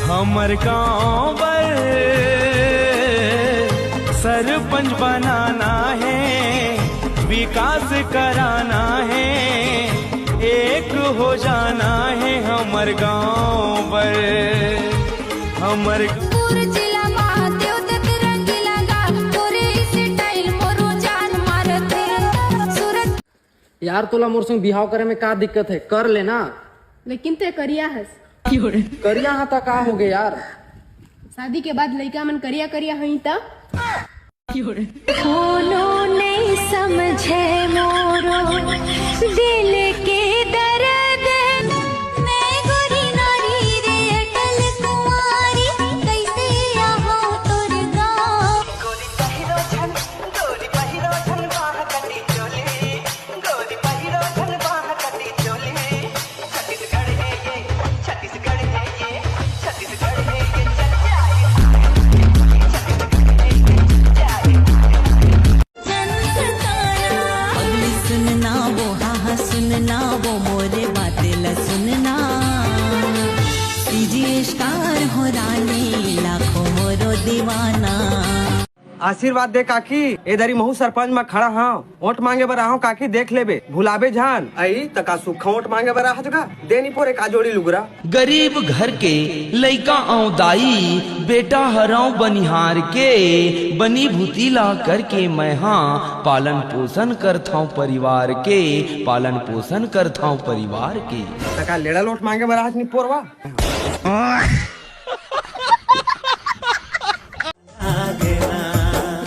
हमर गाँव पर सरपंच बनाना है, विकास कराना है, एक हो जाना है हमर गाँव पर। हमर यार तोला मोर संग बिहाव करे में का दिक्कत है, कर लेना। लेकिन ते करिया हस करिया हाँ ता का हो गए यार, शादी के बाद लड़का मन करिया करिया हई त कोनो नहीं समझे मोरो दिल के दर्द। मैं गोरी नारी रे अटल कुंवारी, कैसे आहो तोर गाँव। गोरी पहिरो छन बाह कटी चोली, गोरी पहिरो छन बाह कटी चोली। छत्तीसगढ़ है ये, छत्तीसगढ़ है ये, छत्तीसगढ़ है ये, चल अगली सुनना वो हाँ सुनना वो मोरे बातें ल सुनना। कीजिए स्टार हो रानी लाखों मोरो दीवाना। आशीर्वाद दे काकी, इधर महू सरपंच में खड़ा हाँ, वोट मांगे बर आहो काकी, देख लेबे भुलाबे जान आई तका सुखा वोट मांगे बर आहा जगह देनी पोरे का जोड़ी लुगरा। गरीब घर के लइका आऊं दाई, बेटा हराऊं बनिहार के, बनी भूती ला करके मैं हाँ पालन पोषण करता हूँ परिवार के, पालन पोषण करता हूँ परिवार के। तका लेड़ा लोट मांगे बर आहा नहीं पोरवा।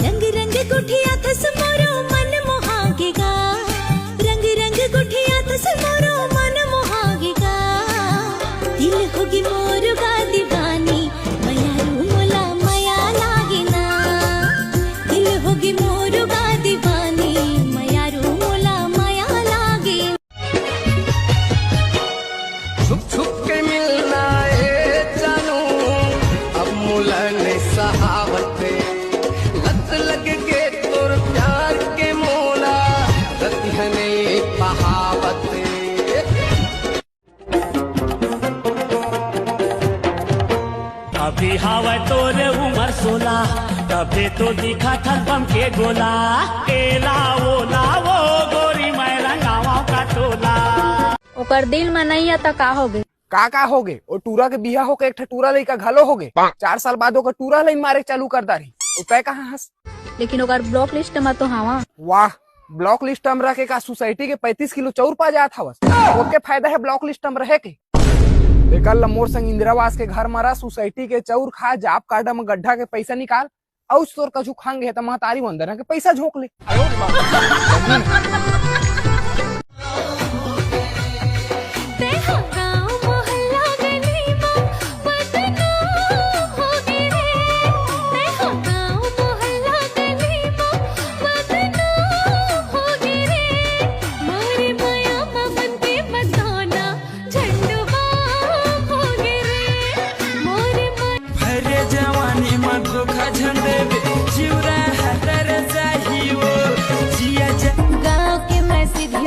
रंग रंग गुठिया थस मोरो मन मोहागेगा, रंग रंग गुठिया थस मोरो मन मोहागेगा। दिल होगी मोर गा दीवानी, मयारू मोला मया लागेना। दिल होगी मोर गा दीवानी, मयारू मोला मया लागे। छुप छुप के मिलना है जानू, अब मुलन सहावते लत लग के तोर प्यार के मोला, रतिहने पहावते। अभी हवा तोरे उमर 16, तबे तो दिखा था बम के गोला। एला वो गोरी मैं रंगावा का टोला। ओकर दिल में नहीं है तो का होगे? का हो गए? और टूरा के बिया हो के एक टूरा लइका घलो हो गए, 4 साल बाद ओकर टूरा लाइन मारे चालू कर दारी। उपाय कहाँ हंस? लेकिन ओकर ब्लॉक लिस्ट में तो हवा। वाह, ब्लॉक लिस्ट में रखे का सोसाइटी के 35 किलो चौर पा जात हवस। ओके फायदा है ब्लॉक लिस्ट में रहे के। कल मोर संग इंदिरावास के घर मरा, सोसाइटी के चौर खा, जाप कार्ड में गड्ढा के पैसा निकाल, और तोर कछु खांगे है तो महतारी वंदना के पैसा झोंक ले।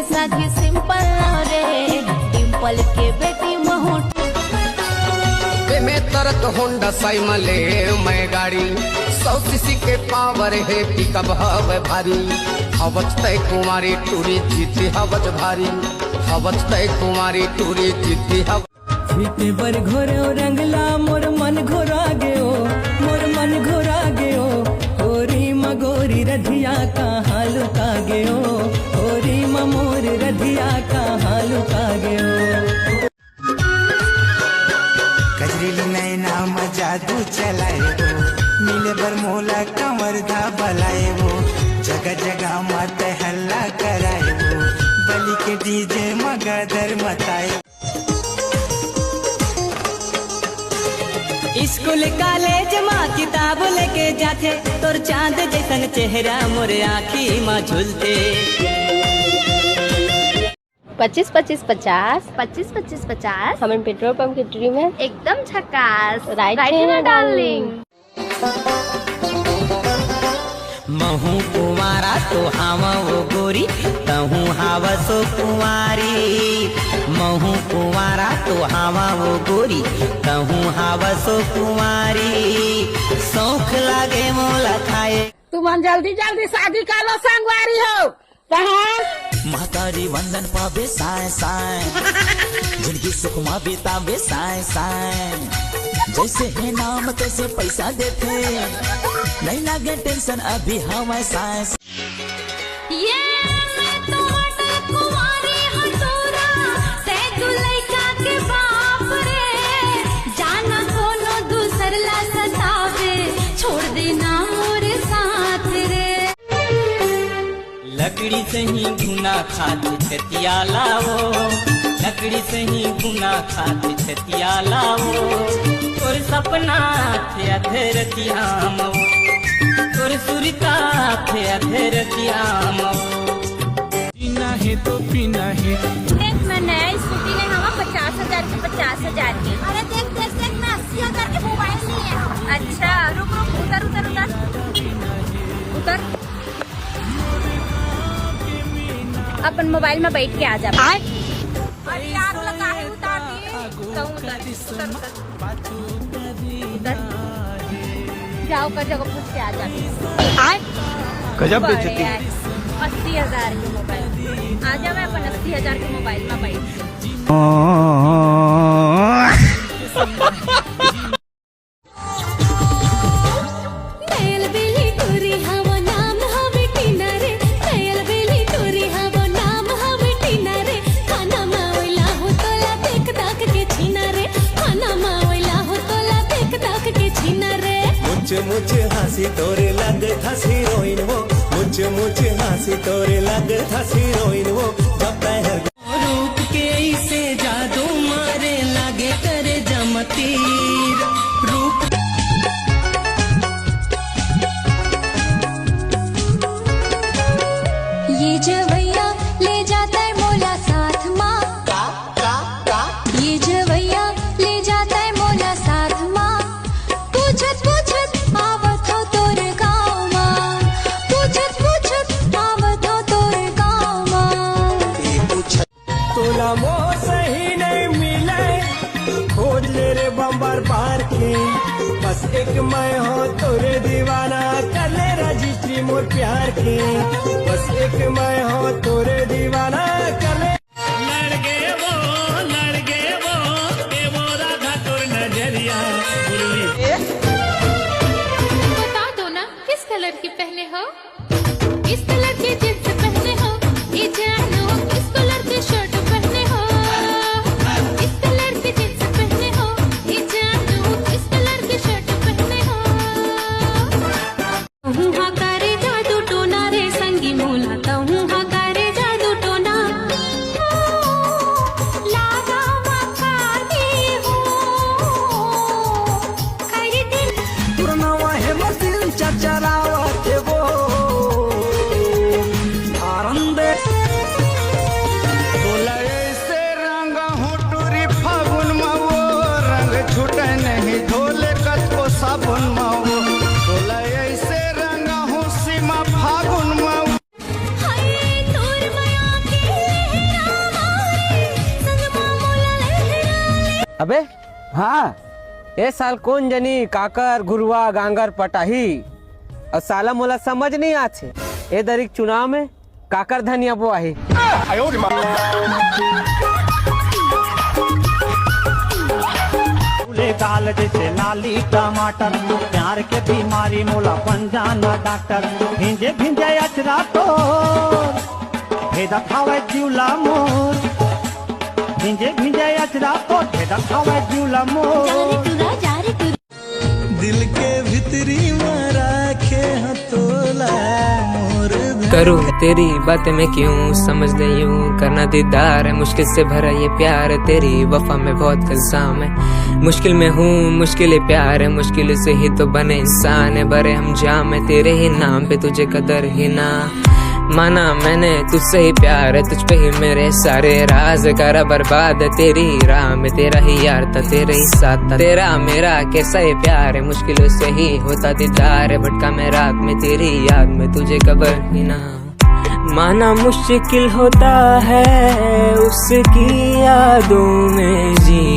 साधी सिंपल रे, डिम्पल के बेटी महूट में तरत होंडा साइमले मैं गाड़ी, 100 सीसी के पावर है पिकअप हव भारी। हवच तय कुमारी टूरी जीती हवच भारी, हवच तय कुमारी टूरी जीती हव। फीते पर घोरो रंगला मोर मन घोरा गयो, मोर मन घोरा गयो। होरी मगोरी रधिया का हाल का गयो, होरी मोर रधिया का हाल का गयो। कजरीली नैना में जादू चलाए वो, मिले बर मोला कमर धा बलाए वो। जगह जगह मत हल्ला कराए वो, बलि के डीजे मगदर मताए। स्कूल कॉलेज माँ किताब लेके जाते, तोर चांद जैसन चेहरा मोरे आँखी माँ झूलते। 25-25-50 25-25-50 हमें पेट्रोल पंप की ड्रीम है एकदम झकास। राइट है ना डार्लिंग। महू कुंवारा तो हावा वो गोरी तहू हावा सो कुंवारी महू कुंवारा तो हावा वो गोरी तहू हावा सो कुंवारी शौक लागे मोला खाए तुम जल्दी जल्दी शादी कर लो संगवारी हो कहाँ महतारी वंदन पावे साए साए जिंदगी सुख मा बितावे साए साए जैसे है नाम तैसे पैसा देते नहीं लगे टेंशन अभी हवा साए ये मैं तो अटल कुंवारी हटोरा ते दुलैका के बाप रे जाना कोनो दूसर ला सतावे छोड़ देना मोरे साथ रे लकड़ी से ही घुना खाती छतिया लाओ लकड़ी से ही घुना खाती छतिया लाओ तोर सपना थे अधेरतिया मो तोर सुरता थे अधेरतिया मो पीना है तो पीना है। देख मैं नया स्कूटी ले हवा 50,000 के 50,000 के। अरे देख देख देख मैं 80,000 के मोबाइल लिए हूँ। अच्छा रुक रुक उतर उतर उतर उतर अपन मोबाइल में बैठ के आ जा। अरे यार लगा है उतार दिए जाओ कर जगह पूछ के आ जा। गजब बेइज्जती। 80,000 के मोबाइल आ जा मैं अपन 80,000 के मोबाइल में बैठ। नयल बेली टोरी हवा नाम हवे टीना रे नयल बेली टोरी हवा नाम हवे टीना रे खाना मावला हो तोला देख दाख के छीना रे खाना मावला हो तोला देख दाख के छीना रे मुझे मुझे हंसी तोरे लग था हीरोइन वो मुझे मुझे हंसी तोरे लग था हीरोइन वो जब पहर रूप के इसे जादू मारे लागे करे जमतीर रूप ये जवैया ले जाता है मोला साथ माँ ये जवैया ले जाता है मोला साथ माँ पूछत पूछत आवत हो तोर गाँव माँ पूछत पूछत आवत हो तोर गाँव माँ तोला मो सही नहीं मिले खोज ले रे बम्बर पार के बस एक मैं हो तोरे दीवाना कर ले रजिस्ट्री मोर प्यार के बस एक मैं हो तोरे दीवाना कर ले लड़ गए वो ए वो राधा तोर नजरिया बुल्ली बता दो ना किस कलर की पहने हो किस कलर की जींस पहने हो ये जानो किस कलर की शर्ट पहने हो किस कलर की जींस पहने हो ये जानो किस कलर की शर्ट पहने हो हाँ करे जादू टोना रे संगी मोला तहूँ हाँ करे जादू टोना लागा मक्का दे हो करे दिन पुरनावा है मसिल चचरावत वो आरंदे बोला ऐसे रंग होटूरी फागुन में वो रंग छूटे नहीं धोले कतो साबुन में वो बोला ऐसे रंग हो सीमा फागुन में हाय तोर माया के लहरा मारे संग मामूला लहरा अबे हाँ ए साल कौन जनी काकर गुरुआ गांगर पटाही और साला मोला समझ नहीं आछे ए दरिक चुनाव में काकर धनिया बो आहे फूले गाल जैसे लाली टमाटर प्यार के बीमारी मोला बन जाना डॉक्टर भिंजे भिंजे अचरा तो भेदा खावे जिउला मोर भिंजे भिंजे अचरा तो भेदा खावे जिउला मोर जा रे तू दिल के भीतरी में राखे हतोला मोर करूँ तेरी बातें मैं क्यों समझ दे यूं करना दीदार है मुश्किल से भरा ये प्यार है तेरी वफा में बहुत इल्जाम है मुश्किल में हूँ मुश्किल है प्यार है मुश्किल से ही तो बने इंसान है बड़े हम जाम है तेरे ही नाम पे तुझे कदर ही ना माना मैंने तुझसे ही प्यार, तुझ पे ही मेरे सारे राज करा बर्बाद। तेरी राह में तेरा ही यार था, तेरे ही साथ था, तेरा मेरा कैसा ये प्यार है, मुश्किलों से ही होता दीदार। भटका मैं रात में तेरी याद में, तुझे खबर ही ना। माना मुश्किल होता है उसकी यादों में जीना।